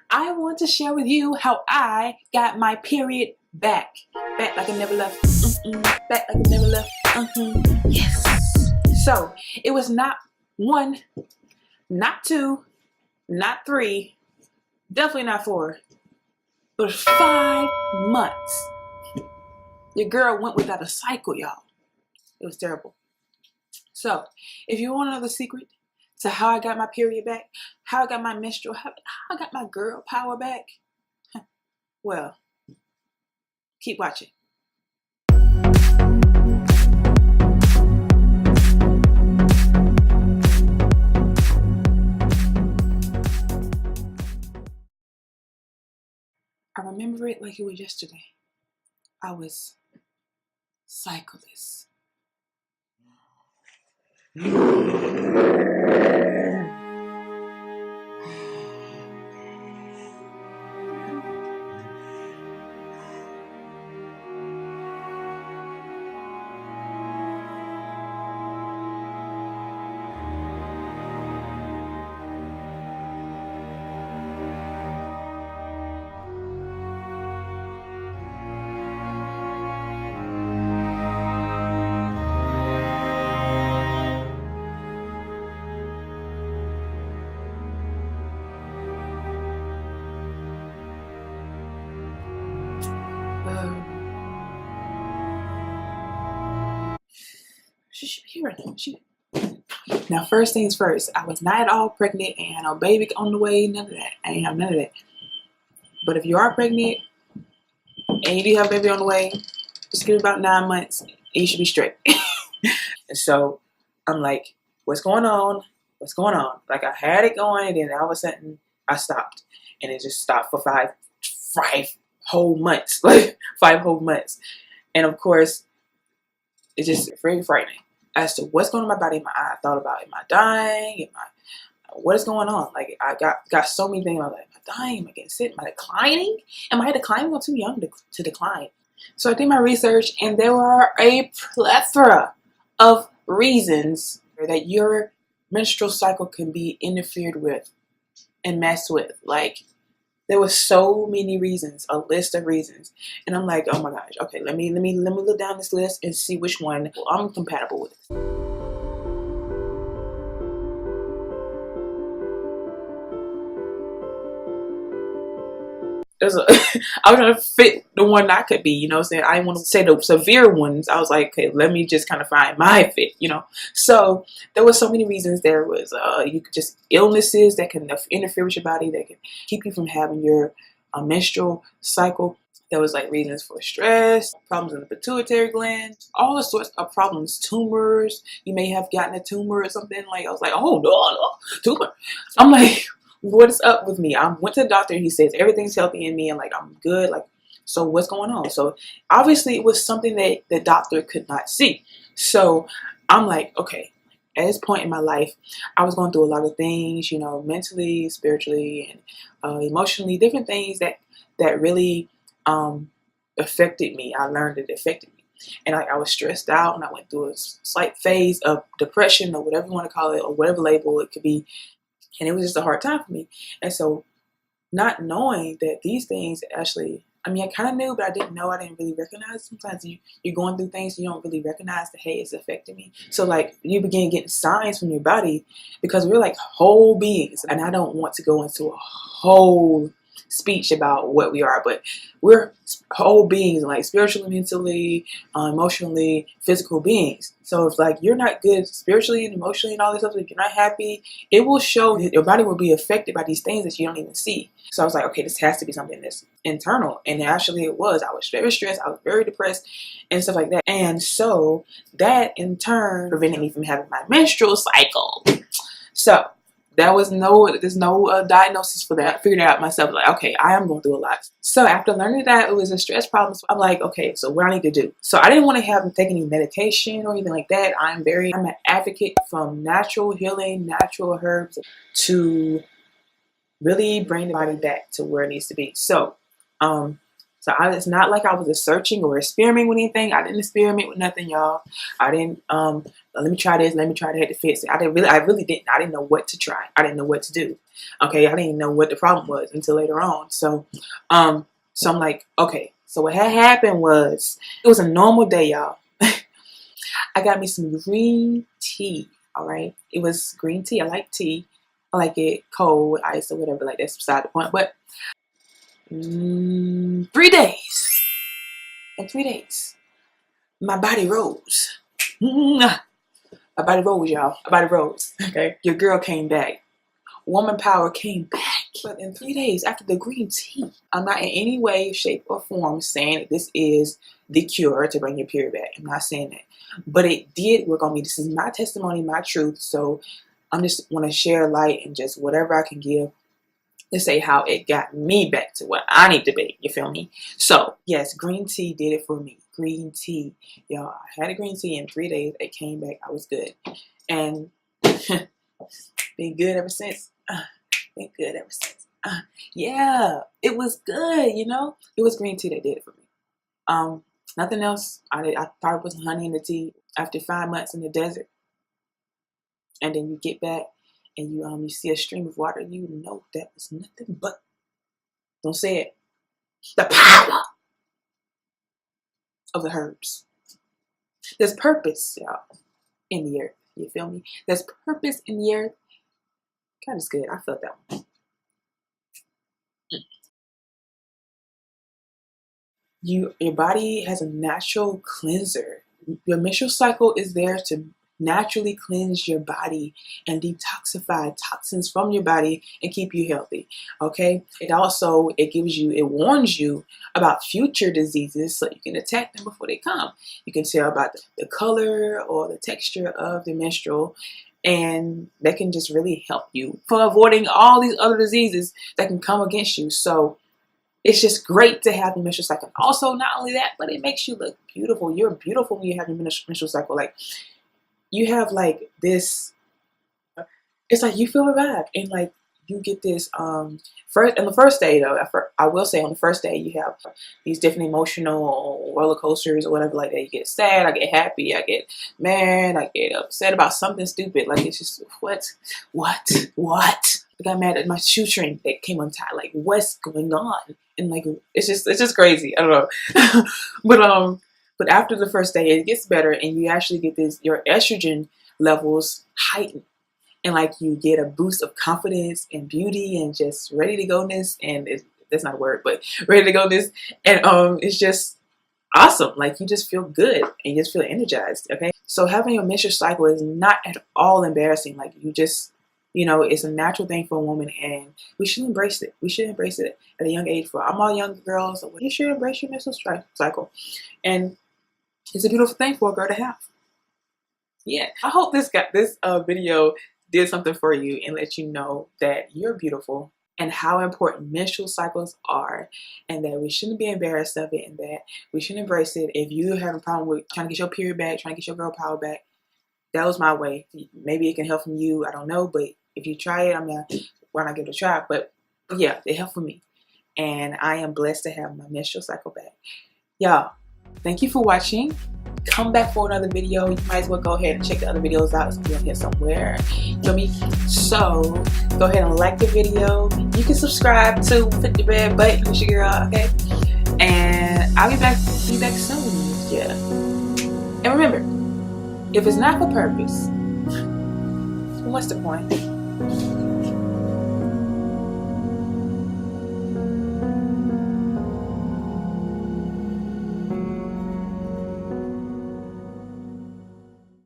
I want to share with you how I got my period back. Back like I never left. Back like I never left. Yes. So it was not 1, not 2, not 3, definitely not 4, but 5 months. Your girl went without a cycle, y'all. It was terrible. So if you want to know the secret to how I got my period back, how I got my menstrual, how I got my girl power back, well, keep watching. I remember it like it was yesterday. I was cycleless. She should be here right now. Now, first things first, I was not at all pregnant and had no baby on the way, none of that. I ain't have none of that. But if you are pregnant and you do have a baby on the way, just give it about 9 months and you should be straight. And so I'm like, what's going on? What's going on? Like, I had it going and then all of a sudden I stopped. And it just stopped for five whole months. Like 5 whole months. And of course, it's just very frightening as to what's going on in my body. I thought about, am I dying? What is going on? Like, I got so many things. I was like, am I dying? Am I getting sick? Am I declining? Am I declining? I'm too young to decline. So I did my research, and there were a plethora of reasons that your menstrual cycle can be interfered with and messed with. Like, there were so many reasons, a list of reasons. And I'm like, oh my gosh, okay, let me look down this list and see which one I'm compatible with. I was trying to fit the one I could be, you know what I'm saying? I didn't want to say the severe ones. I was like, okay, let me just kind of find my fit, you know? So there were so many reasons. There was you could just illnesses that can interfere with your body, that can keep you from having your menstrual cycle. There was like reasons for stress, problems in the pituitary gland, all sorts of problems, tumors. You may have gotten a tumor or something. Like, I was like, oh no, tumor. I'm like, what is up with me? I went to the doctor and he says everything's healthy in me and like I'm good. Like, so what's going on? So obviously it was something that the doctor could not see. So I'm like, okay, at this point in my life, I was going through a lot of things, you know, mentally, spiritually, and emotionally, different things that really affected me. I learned it affected me. And I was stressed out and I went through a slight phase of depression or whatever you want to call it, or whatever label it could be. And it was just a hard time for me. And so not knowing that these things actually, I mean, I kind of knew, but I didn't know. I didn't really recognize. Sometimes you're going through things, you don't really recognize that, hey, it's affecting me. So like you begin getting signs from your body, because we're like whole beings. And I don't want to go into a whole speech about what we are, but we're whole beings, like spiritually, mentally, emotionally, physical beings. So if like you're not good spiritually and emotionally and all this stuff, if you're not happy, it will show that your body will be affected by these things that you don't even see. So I was like, okay, this has to be something that's internal. And actually it was. I was very stressed, I was very depressed and stuff like that. And so that in turn prevented me from having my menstrual cycle. So there's no diagnosis for that. I figured it out myself, like, okay, I am going through a lot. So after learning that it was a stress problem, so I'm like, okay, so what I need to do? So I didn't want to take any medication or anything like that. I'm an advocate from natural healing, natural herbs to really bring the body back to where it needs to be. So So it's not like I was searching or experimenting with anything. I didn't experiment with nothing, y'all. I didn't let me try this, let me try that to fix it. I really didn't. I didn't know what to try. I didn't know what to do. Okay, I didn't even know what the problem was until later on. So I'm like, okay. So what had happened was, it was a normal day, y'all. I got me some green tea. All right, it was green tea. I like tea. I like it cold with ice or whatever. Like, that's beside the point. But 3 days. In 3 days, my body rose. My body rose, y'all. My body rose. Okay, your girl came back. Woman power came back. But in 3 days after the green tea, I'm not in any way, shape, or form saying that this is the cure to bring your period back. I'm not saying that. But it did work on me. This is my testimony, my truth. So I'm just want to share light and just whatever I can give to say how it got me back to what I need to be. You feel me? So yes, green tea did it for me. Green tea. Y'all, I had a green tea in 3 days. It came back. I was good. And been good ever since. Been good ever since. Yeah, it was good, you know? It was green tea that did it for me. Nothing else. I thought it was honey in the tea. After 5 months in the desert, and then you get back and you see a stream of water, you know that was nothing but, don't say it, the power of the herbs. There's purpose, y'all, in the earth. You feel me? There's purpose in the earth. God is good. I felt that one. Your body has a natural cleanser. Your menstrual cycle is there to naturally cleanse your body and detoxify toxins from your body and keep you healthy. Okay. It warns you about future diseases so you can attack them before they come. You can tell about the color or the texture of the menstrual, and that can just really help you from avoiding all these other diseases that can come against you. So it's just great to have your menstrual cycle. Also, not only that, but it makes you look beautiful. You're beautiful when you have your menstrual cycle. Like, you have like this, it's like you feel revived, and like you get this on the first day though. I will say on the first day you have these different emotional roller coasters or whatever like that. You get sad, I get happy, I get mad, I get upset about something stupid. Like, it's just what? I got mad at my shoestring that came untied. Like, what's going on? And like, it's just crazy. I don't know. But after the first day, it gets better, and you actually get your estrogen levels heightened, and like you get a boost of confidence and beauty and just ready to go-ness. And that's not a word, but ready to go-ness. And it's just awesome. Like, you just feel good and you just feel energized. Okay, so having your menstrual cycle is not at all embarrassing. Like, you just, it's a natural thing for a woman, and we should embrace it. We should embrace it at a young age. For all young girls, so you should embrace your menstrual cycle, and it's a beautiful thing for a girl to have. Yeah, I hope this video did something for you and let you know that you're beautiful and how important menstrual cycles are, and that we shouldn't be embarrassed of it, and that we should embrace it. If you have a problem with trying to get your period back, trying to get your girl power back, that was my way. Maybe it can help from you. I don't know, but if you try it, why not give it a try? But yeah, it helped for me, and I am blessed to have my menstrual cycle back. Y'all, thank you for watching. Come back for another video. You might as well go ahead and check the other videos out. It's going to be here somewhere. You feel me? So go ahead and like the video. You can subscribe to Fit the Red Button with your girl, okay? And I'll be back soon. Yeah. And remember, if it's not for purpose, what's the point?